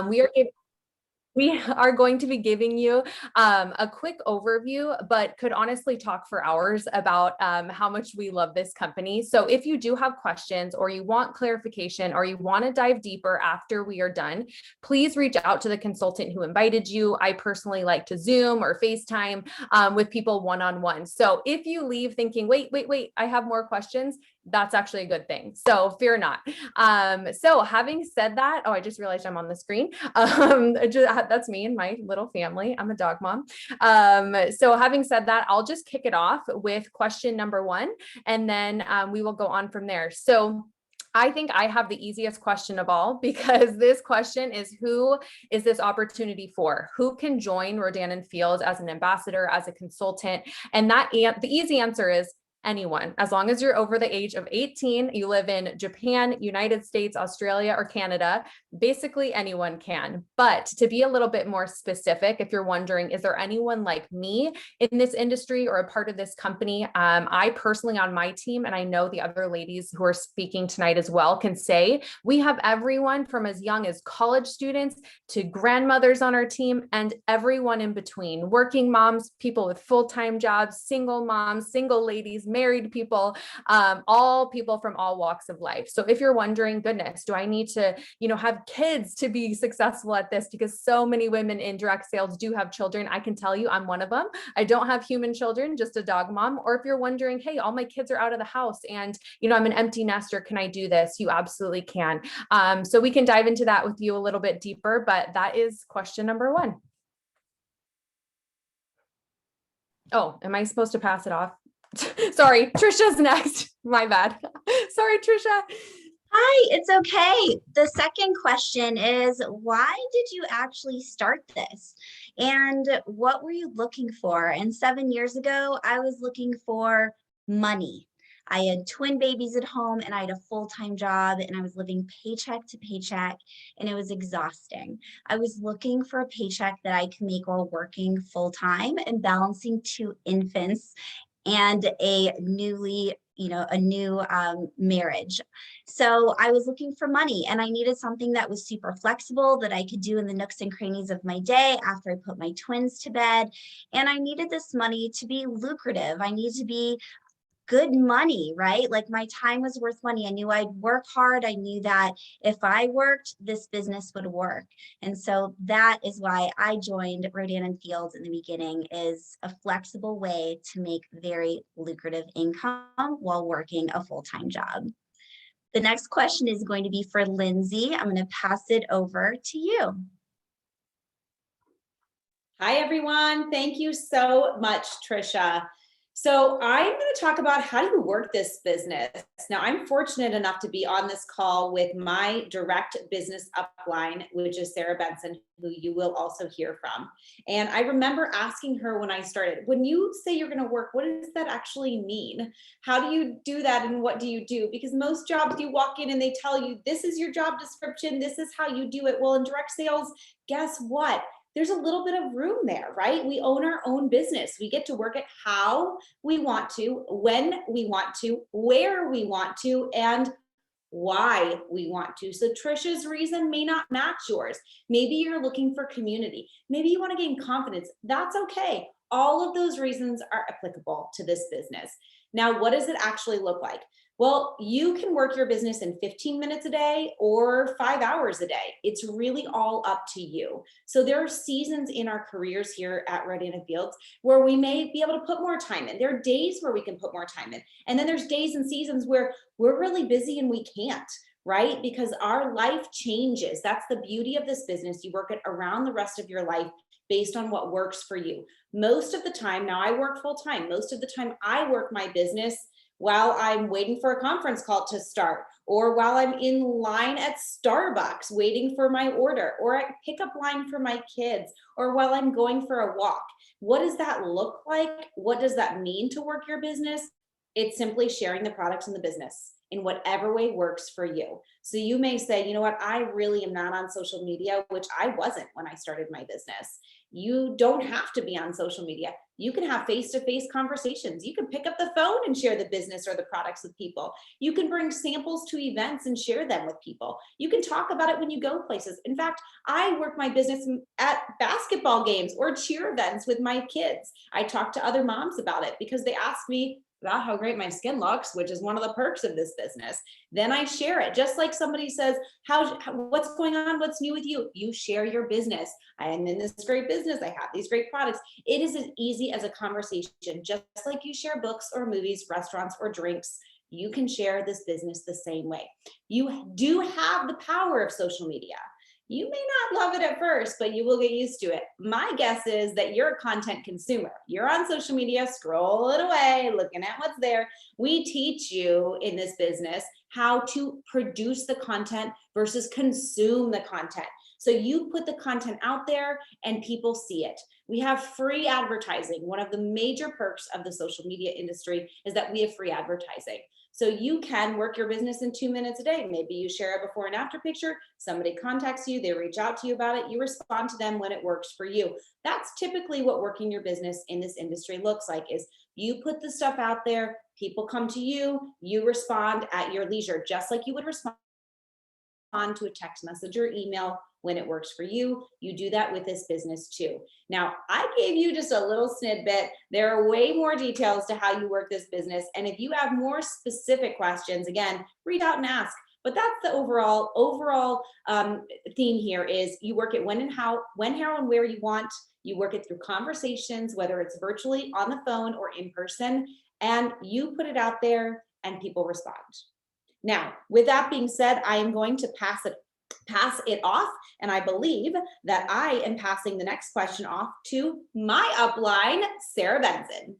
We are we are going to be giving you a quick overview, but could honestly talk for hours about how much we love this company. So if you do have questions or you want clarification or you want to dive deeper after we are done, please reach out to the consultant who invited you. I personally like to Zoom or FaceTime with people one-on-one. So if you leave thinking, wait, I have more questions, that's actually a good thing. So fear not. So having said that, oh, I just realized I'm on the screen. That's me and my little family. I'm a dog mom. So having said that, I'll just kick it off with question number one, and then we will go on from there. So I think I have the easiest question of all, because this question is, who is this opportunity for? Who can join Rodan & Fields as an ambassador, as a consultant? And the easy answer is anyone. As long as you're over the age of 18, you live in Japan, United States, Australia, or Canada, basically anyone can. But to be a little bit more specific, if you're wondering, is there anyone like me in this industry or a part of this company? I personally on my team, and I know the other ladies who are speaking tonight as well, can say we have everyone from as young as college students to grandmothers on our team, and everyone in between: working moms, people with full-time jobs, single moms, single ladies, married people, all people from all walks of life. So if you're wondering, goodness, do I need to, have kids to be successful at this? Because so many women in direct sales do have children. I can tell you I'm one of them. I don't have human children, just a dog mom. Or if you're wondering, hey, all my kids are out of the house and, I'm an empty nester, can I do this? You absolutely can. So we can dive into that with you a little bit deeper, but that is question number one. Oh, am I supposed to pass it off? Sorry, Trisha's next. My bad. Sorry, Trisha. Hi, it's okay. The second question is, why did you actually start this? And what were you looking for? And 7 years ago, I was looking for money. I had twin babies at home and I had a full-time job and I was living paycheck to paycheck and it was exhausting. I was looking for a paycheck that I could make while working full-time and balancing 2 infants and a new marriage. So I was looking for money and I needed something that was super flexible that I could do in the nooks and crannies of my day after I put my twins to bed. And I needed this money to be lucrative. I needed to be good money, right? Like my time was worth money. I knew I'd work hard. I knew that if I worked, this business would work. And so that is why I joined Rodan & Fields in the beginning, is a flexible way to make very lucrative income while working a full-time job. The next question is going to be for Lindsay. I'm going to pass it over to you. Hi, everyone. Thank you so much, Trisha. So I'm going to talk about how do you work this business. Now, I'm fortunate enough to be on this call with my direct business upline, which is Sarah Benson, who you will also hear from. And I remember asking her when I started, when you say you're going to work, what does that actually mean? How do you do that and what do you do? Because most jobs you walk in and they tell you, this is your job description, this is how you do it. Well, in direct sales, guess what? There's a little bit of room there, right? We own our own business. We get to work it how we want to, when we want to, where we want to, and why we want to. So Trisha's reason may not match yours. Maybe you're looking for community. Maybe you want to gain confidence. That's okay. All of those reasons are applicable to this business. Now, what does it actually look like? Well, you can work your business in 15 minutes a day or 5 hours a day. It's really all up to you. So there are seasons in our careers here at Rodan & Fields where we may be able to put more time in. There are days where we can put more time in. And then there's days and seasons where we're really busy and we can't, right? Because our life changes. That's the beauty of this business. You work it around the rest of your life based on what works for you. Most of the time, now I work full time. Most of the time I work my business while I'm waiting for a conference call to start, or while I'm in line at Starbucks waiting for my order, or at pickup line for my kids, or while I'm going for a walk. What does that look like? What does that mean to work your business? It's simply sharing the products in the business. in whatever way works for you. So you may say, you know what, I really am not on social media, which I wasn't when I started my business. You don't have to be on social media. You can have face-to-face conversations. You can pick up the phone and share the business or the products with people. You can bring samples to events and share them with people. You can talk about it when you go places. In fact, I work my business at basketball games or cheer events with my kids. I talk to other moms about it because they ask me about how great my skin looks, which is one of the perks of this business. Then I share it. Just like somebody says, what's going on? What's new with you? You share your business. I am in this great business. I have these great products. It is as easy as a conversation, just like you share books or movies, restaurants or drinks. You can share this business the same way. You do have the power of social media. You may not love it at first, but you will get used to it. My guess is that you're a content consumer. You're on social media, scroll it away, looking at what's there. We teach you in this business how to produce the content versus consume the content. So you put the content out there and people see it. We have free advertising. One of the major perks of the social media industry is that we have free advertising. So you can work your business in 2 minutes a day. Maybe you share a before and after picture, somebody contacts you, they reach out to you about it, you respond to them when it works for you. That's typically what working your business in this industry looks like, is you put the stuff out there, people come to you, you respond at your leisure, just like you would respond to a text message or email when it works for you. You do that with this business too. Now, I gave you just a little snippet. There are way more details to how you work this business. And if you have more specific questions, again, reach out and ask. But that's the overall theme here is you work it when, how, and where you want. You work it through conversations, whether it's virtually, on the phone, or in person, and you put it out there and people respond. Now, with that being said, I am going to pass it off, and I believe that I am passing the next question off to my upline, Sarah Benson.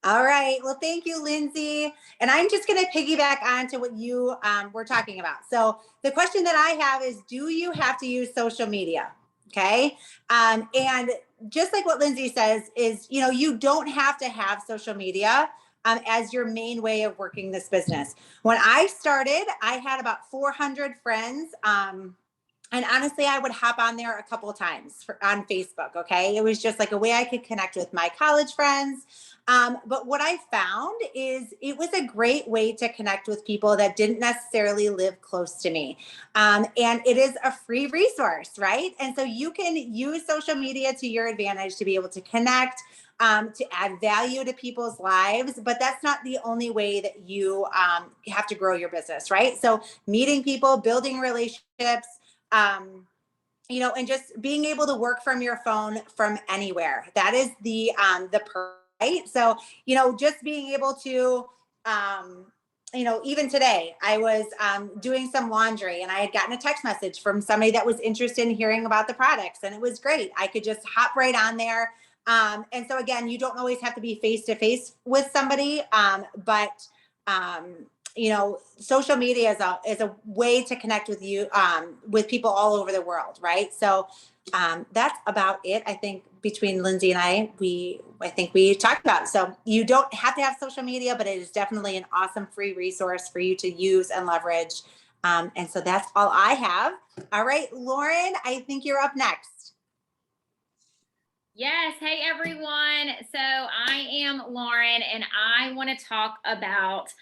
All right. Well, thank you, Lindsay. And I'm just going to piggyback on to what you were talking about. So the question that I have is, do you have to use social media? Okay. And just like what Lindsay says is, you don't have to have social media as your main way of working this business. When I started, I had about 400 friends. And honestly, I would hop on there a couple of times on Facebook. Okay. It was just like a way I could connect with my college friends. But what I found is it was a great way to connect with people that didn't necessarily live close to me. And it is a free resource, right? And so you can use social media to your advantage to be able to connect, to add value to people's lives, but that's not the only way that you have to grow your business, right? So meeting people, building relationships, and just being able to work from your phone from anywhere. That is the perk, right? So, just being able to, even today I was doing some laundry and I had gotten a text message from somebody that was interested in hearing about the products, and it was great. I could just hop right on there. And so again, you don't always have to be face-to-face with somebody, but social media is a way to connect with you, with people all over the world. Right. So, that's about it. I think between Lindsay and I think we talked about it. So you don't have to have social media, but it is definitely an awesome free resource for you to use and leverage. And so that's all I have. All right, Lauren, I think you're up next. Yes. Hey, everyone. So I am Lauren, and I want to talk about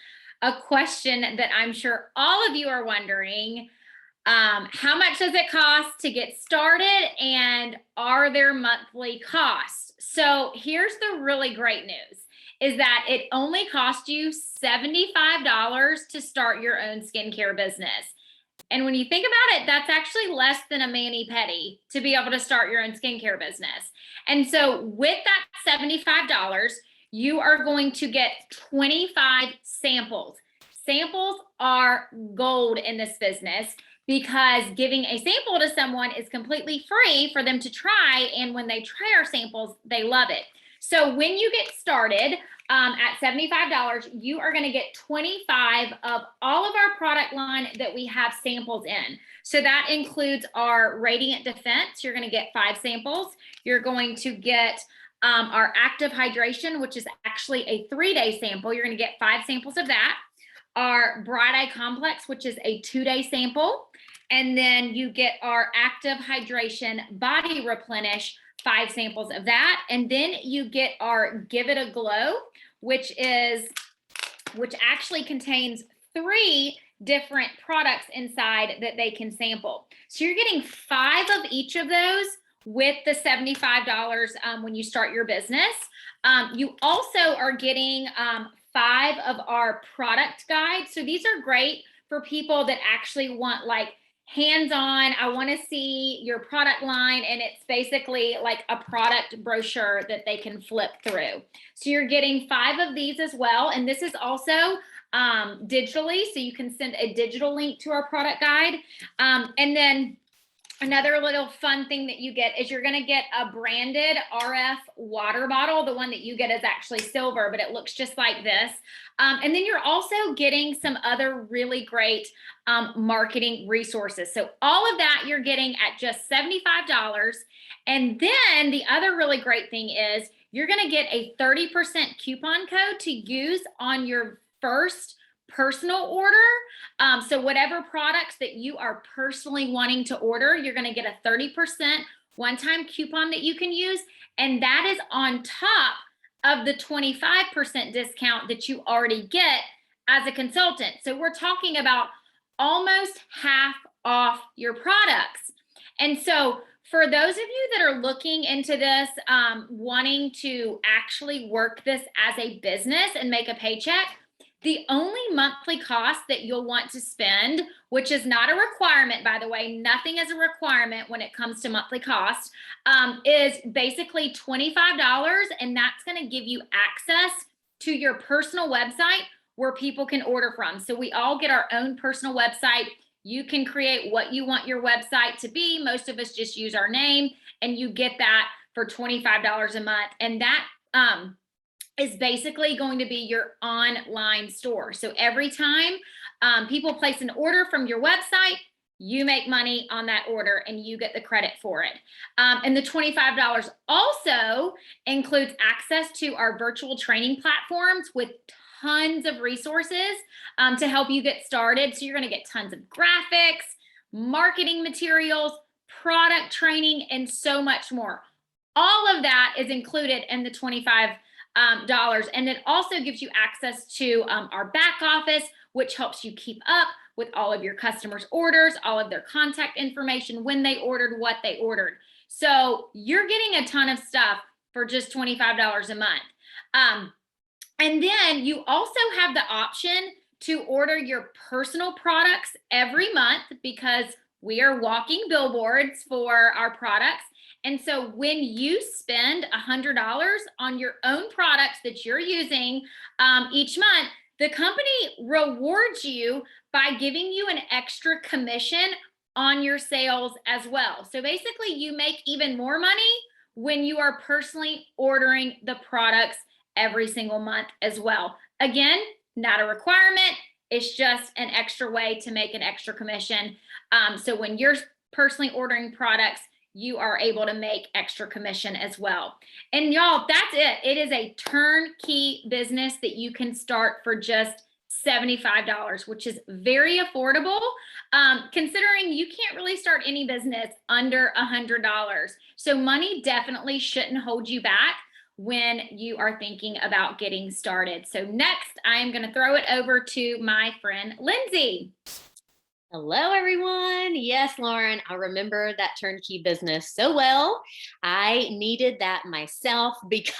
a question that I'm sure all of you are wondering. How much does it cost to get started, and are there monthly costs? So here's the really great news, is that it only costs you $75 to start your own skincare business. And when you think about it, that's actually less than a mani-pedi to be able to start your own skincare business. And so with that $75, you are going to get 25 samples. Samples are gold in this business, because giving a sample to someone is completely free for them to try. And when they try our samples, they love it. So when you get started at $75, you are going to get 25 of all of our product line that we have samples in. So that includes our Radiant Defense. You're going to get 5 samples. You're going to get our Active Hydration, which is actually a 3-day sample. You're going to get 5 samples of that. our Bright Eye Complex, which is a 2-day sample. And then you get our Active Hydration Body Replenish, 5 samples of that. And then you get our Give It a Glow, which actually contains 3 different products inside that they can sample. So you're getting 5 of each of those with the $75 when you start your business. You also are getting 5 of our product guides. So these are great for people that actually want like hands-on, I want to see your product line, and it's basically like a product brochure that they can flip through. So you're getting 5 of these as well. And this is also digitally, so you can send a digital link to our product guide. And then another little fun thing that you get is you're going to get a branded R+F water bottle. The one that you get is actually silver, but it looks just like this. And then you're also getting some other really great marketing resources. So all of that you're getting at just $75. And then the other really great thing is you're going to get a 30% coupon code to use on your first personal order. So whatever products that you are personally wanting to order, you're going to get a 30% one-time coupon that you can use. And that is on top of the 25% discount that you already get as a consultant. So we're talking about almost half off your products. And so for those of you that are looking into this, wanting to actually work this as a business and make a paycheck, the only monthly cost that you'll want to spend, which is not a requirement, by the way, nothing is a requirement when it comes to monthly cost, is basically $25. And that's going to give you access to your personal website where people can order from. So we all get our own personal website. You can create what you want your website to be. Most of us just use our name, and you get that for $25 a month. And that, is basically going to be your online store. So every time people place an order from your website, you make money on that order and you get the credit for it. And the $25 also includes access to our virtual training platforms with tons of resources to help you get started. So you're going to get tons of graphics, marketing materials, product training, and so much more. All of that is included in the $25. And it also gives you access to our back office, which helps you keep up with all of your customers' orders, all of their contact information, when they ordered, what they ordered. So you're getting a ton of stuff for just $25 a month. And then you also have the option to order your personal products every month, because we are walking billboards for our products. And so when you spend $100 on your own products that you're using each month, the company rewards you by giving you an extra commission on your sales as well. So basically you make even more money when you are personally ordering the products every single month as well. Again, not a requirement. It's just an extra way to make an extra commission. So when you're personally ordering products, you are able to make extra commission as well. And y'all, that's it. It is a turnkey business that you can start for just $75, which is very affordable, considering you can't really start any business under $100. So money definitely shouldn't hold you back when you are thinking about getting started. So next, I'm going to throw it over to my friend, Lindsay. Hello, everyone. Yes, Lauren, I remember that turnkey business so well. I needed that myself because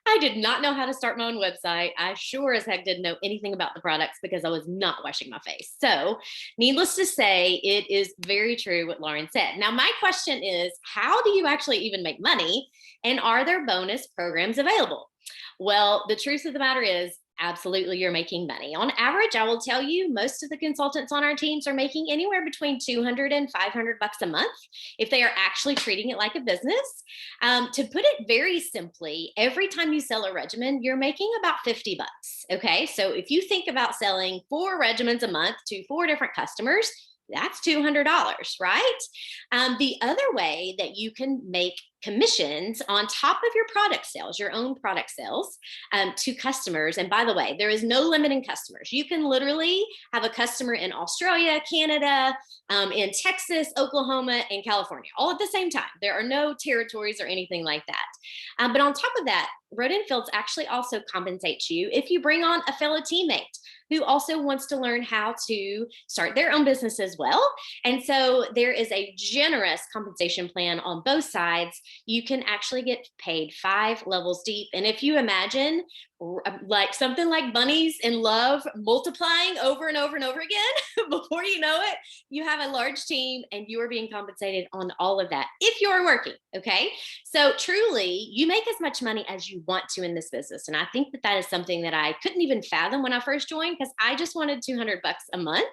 I did not know how to start my own website. I sure as heck didn't know anything about the products because I was not washing my face. So needless to say, it is very true what Lauren said. Now, my question is, how do you actually even make money? And are there bonus programs available? Well, the truth of the matter is, absolutely, you're making money. On average, I will tell you, most of the consultants on our teams are making anywhere between $200 and $500 a month if they are actually treating it like a business. To put it very simply, every time you sell a regimen, you're making about $50. Okay, so if you think about selling 4 regimens a month to 4 different customers, That's $200, right? The other way that you can make commissions on top of your product sales, your own product sales, to customers. And by the way, there is no limit in customers. You can literally have a customer in Australia, Canada, in Texas, Oklahoma, and California, all at the same time. There are no territories or anything like that. But on top of that, Rodan Fields actually also compensates you if you bring on a fellow teammate who also wants to learn how to start their own business as well. And so there is a generous compensation plan on both sides. You can actually get paid 5 levels deep. And if you imagine like something like bunnies in love multiplying over and over and over again, before you know it, you have a large team and you are being compensated on all of that if you're working. Okay. So truly, you make as much money as you want to in this business. And I think that that is something that I couldn't even fathom when I first joined, because I just wanted $200 a month.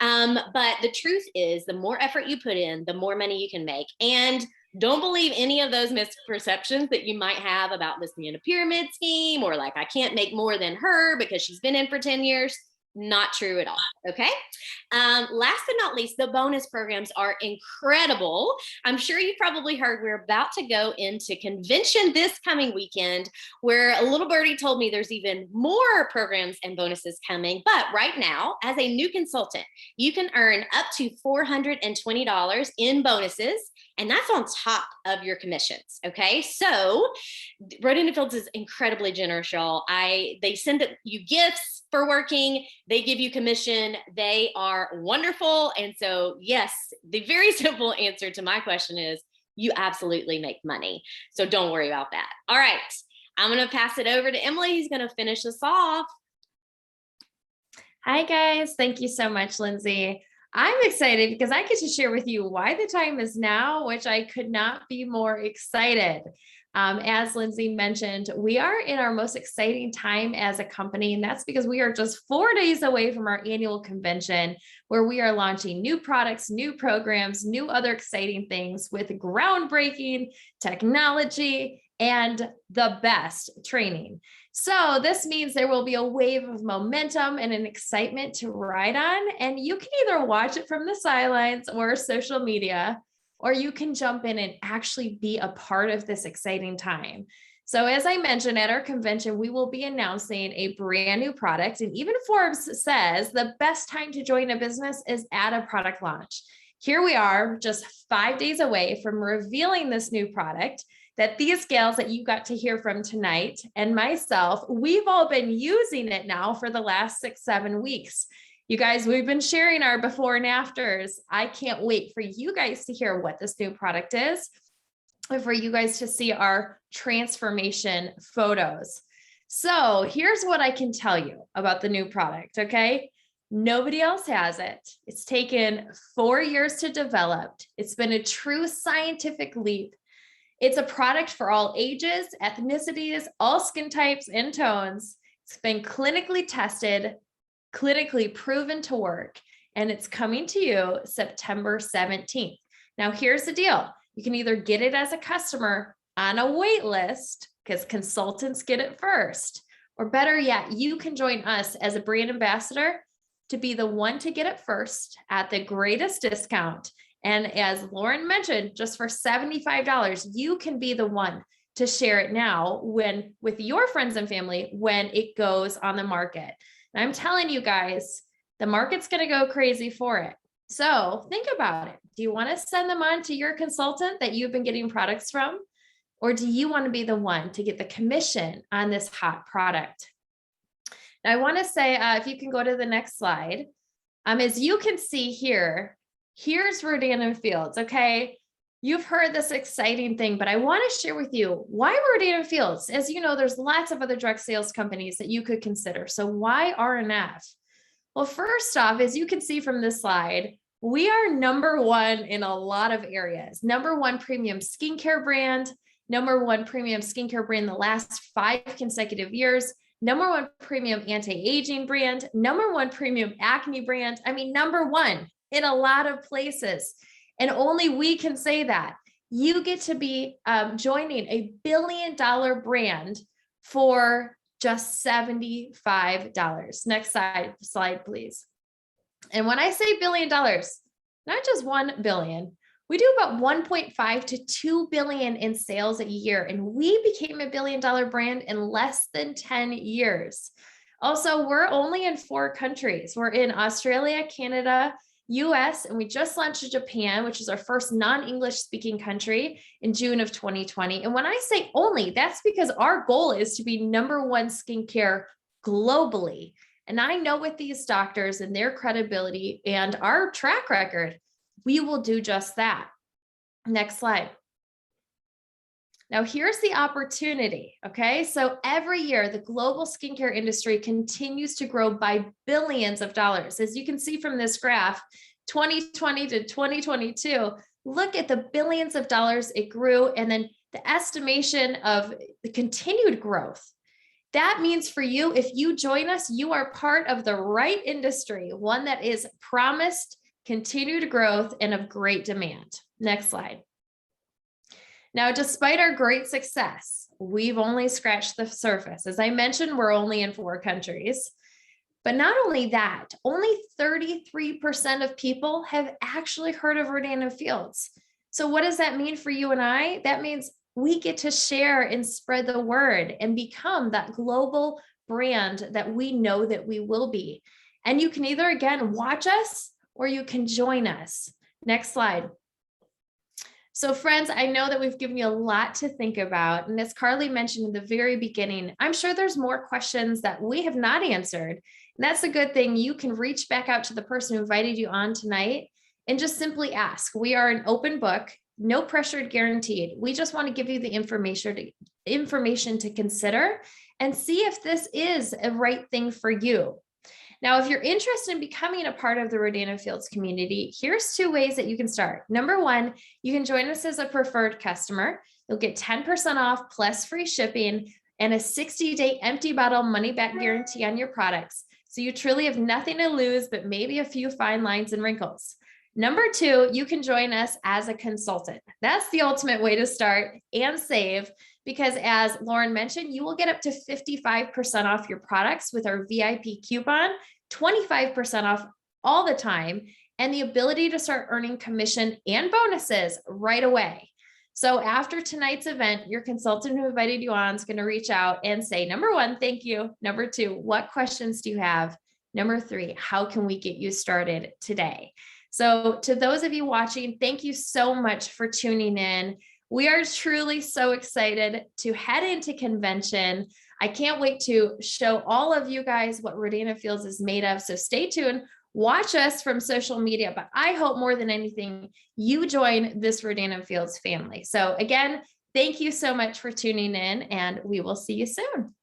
But the truth is, the more effort you put in, the more money you can make. And don't believe any of those misperceptions that you might have about this being a pyramid scheme, or like, I can't make more than her because she's been in for 10 years. Not true at all. Okay. Last but not least, the bonus programs are incredible. I'm sure you probably heard we're about to go into convention this coming weekend, where a little birdie told me there's even more programs and bonuses coming. But right now, as a new consultant, you can earn up to $420 in bonuses, and that's on top of your commissions. Okay. So Rodan Fields is incredibly generous, y'all. They send you gifts for working. They give you commission. They are wonderful. And so, yes, the very simple answer to my question is you absolutely make money. So don't worry about that. All right. I'm going to pass it over to Emily. Who's going to finish us off. Hi, guys. Thank you so much, Lindsay. I'm excited because I get to share with you why the time is now, which I could not be more excited. As Lindsay mentioned, we are in our most exciting time as a company, and that's because we are just 4 days away from our annual convention, where we are launching new products, new programs, new other exciting things with groundbreaking technology and the best training. So this means there will be a wave of momentum and an excitement to ride on, and you can either watch it from the sidelines or social media, or you can jump in and actually be a part of this exciting time. So as I mentioned, at our convention, we will be announcing a brand new product. And even Forbes says the best time to join a business is at a product launch. Here we are, just 5 days away from revealing this new product that these gals that you got to hear from tonight and myself, we've all been using it now for the last 6-7 weeks. You guys, we've been sharing our before and afters. I can't wait for you guys to hear what this new product is, and for you guys to see our transformation photos. So here's what I can tell you about the new product, okay? Nobody else has it. It's taken 4 years to develop. It's been a true scientific leap. It's a product for all ages, ethnicities, all skin types and tones. It's been clinically tested, clinically proven to work, and it's coming to you September 17th. Now, here's the deal. You can either get it as a customer on a wait list, because consultants get it first, or better yet, you can join us as a brand ambassador to be the one to get it first at the greatest discount. And as Lauren mentioned, just for $75, you can be the one to share it now with your friends and family when it goes on the market. And I'm telling you guys, the market's going to go crazy for it. So think about it. Do you want to send them on to your consultant that you've been getting products from? Or do you want to be the one to get the commission on this hot product? Now, I want to say, if you can go to the next slide, as you can see here, here's Rodan Fields, okay? You've heard this exciting thing, but I want to share with you why Rodan Fields. As you know, there's lots of other direct sales companies that you could consider. So why R+F? Well, first off, as you can see from this slide, we are number one in a lot of areas. Number one premium skincare brand, number one premium skincare brand the last 5 consecutive years, number one premium anti-aging brand, number one premium acne brand. I mean, number one in a lot of places. And only we can say that. You get to be joining a $1 billion brand for just $75. Next slide, please. And when I say $1 billion, not just 1 billion. We do about 1.5 to 2 billion in sales a year, and we became a $1 billion brand in less than 10 years. Also, we're only in 4 countries. We're in Australia, Canada, US, and we just launched in Japan, which is our first non-English speaking country in June of 2020. And when I say only, that's because our goal is to be #1 skincare globally. And I know with these doctors and their credibility and our track record, we will do just that. Next slide. Now, here's the opportunity, okay? So every year, the global skincare industry continues to grow by billions of dollars. As you can see from this graph, 2020 to 2022, look at the billions of dollars it grew, and then the estimation of the continued growth. That means for you, if you join us, you are part of the right industry, one that is promised continued growth and of great demand. Next slide. Now, despite our great success, we've only scratched the surface. As I mentioned, we're only in 4 countries. But not only that, only 33% of people have actually heard of Rodan & Fields. So what does that mean for you and I? That means we get to share and spread the word and become that global brand that we know that we will be. And you can either, again, watch us or you can join us. Next slide. So friends, I know that we've given you a lot to think about. And as Carly mentioned in the very beginning, I'm sure there's more questions that we have not answered. And that's a good thing. You can reach back out to the person who invited you on tonight and just simply ask. We are an open book, no pressure guaranteed. We just want to give you the information to consider and see if this is a right thing for you. Now, if you're interested in becoming a part of the Rodan & Fields community, here's 2 ways that you can start. #1, you can join us as a preferred customer. You'll get 10% off plus free shipping and a 60-day empty bottle money-back guarantee on your products. So you truly have nothing to lose, but maybe a few fine lines and wrinkles. #2, you can join us as a consultant. That's the ultimate way to start and save, because as Lauren mentioned, you will get up to 55% off your products with our VIP coupon, 25% off all the time, and the ability to start earning commission and bonuses right away. So after tonight's event, your consultant who invited you on is going to reach out and say, #1, thank you. #2, what questions do you have? #3, how can we get you started today? So to those of you watching, thank you so much for tuning in. We are truly so excited to head into convention. I can't wait to show all of you guys what Rodan & Fields is made of. So stay tuned, watch us from social media, but I hope more than anything, you join this Rodan & Fields family. So again, thank you so much for tuning in, and we will see you soon.